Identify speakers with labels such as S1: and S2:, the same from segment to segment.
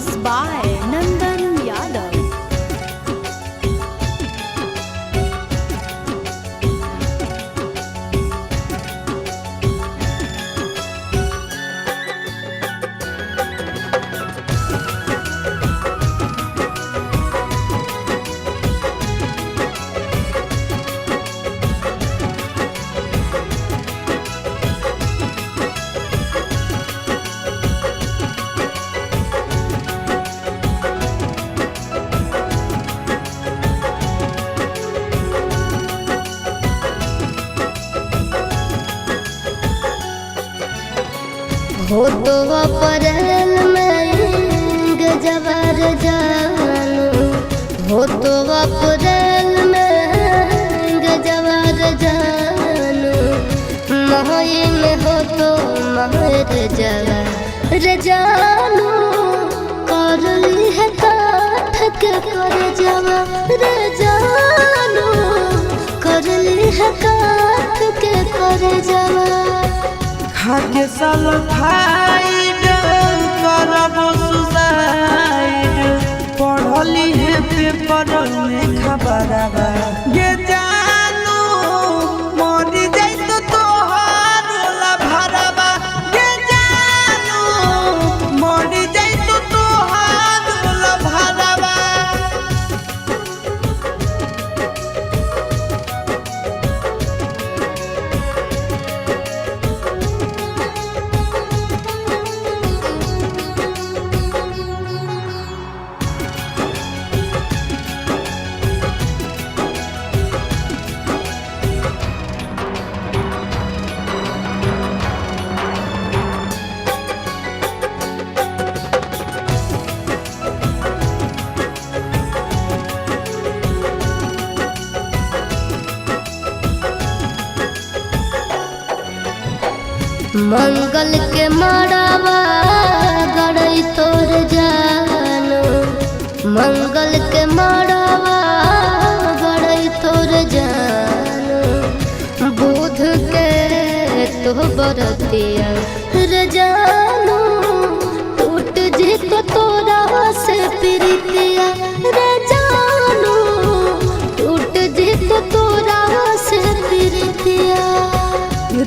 S1: Mixed by Nandan Yadav.
S2: हो तो अप्रैल में गजबर जानू, हो तो अप्रैल में गजबर जानू, मई में हो तो महर जवर जानू, कर ली है काठ के कर जवर जानू, कर ली है काठ के कर जवर।
S3: खाके सल्फाइड करब सुसाइड, पढ़ली है पेपर में खबरवा ये जानू, मरी जाई तो तोहार भरवा ये जानू, मरी जाई तो तोहार भरवा।
S2: मंगल के मड़ावा गड़ई तोर जानू, मंगल के मड़ावा गड़ई तोर जानू, बुध के तो बरतिया रे जानू, टूट जी तो तोरा से प्रीतिया रे जानू, टूट जी तो तोरा से प्रीतिया।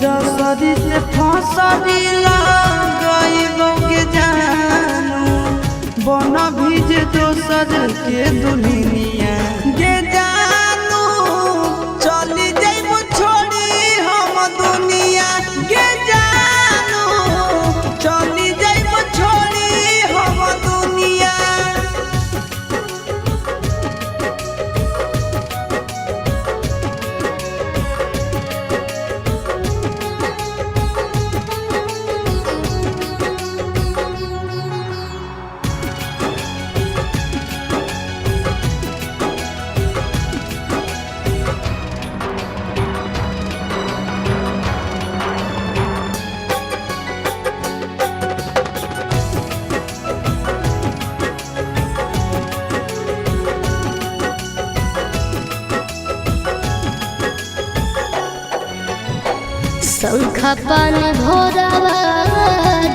S3: रसरी से फसरी लगाइबो के जानू, बन भीज दोसर के दुनिया के जानू, चली जाइबो छोड़ी हम दुनिया के जानू, चली जाइबो छोड़ी हम दुनिया।
S2: शंखा पान भोरावा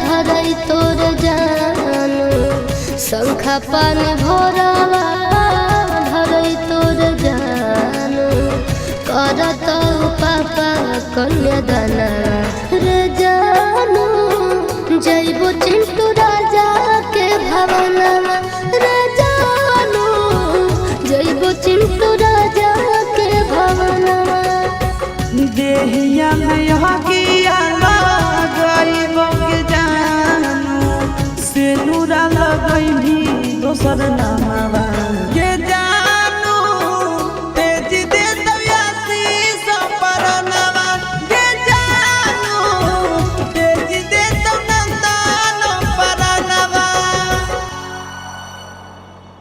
S2: धरई तोर जानू, शंखा पान भोरावा धरई तोर जानू, करत पापा कन्यादान रे जानू, जइबो चिंटू राजा के भवनवा रे जानू, जइबो चिंटू राजा के भवनवा।
S3: देहिया में हकिया लगाइबो के जानू, से नूरा लगैभी दोसर नामवा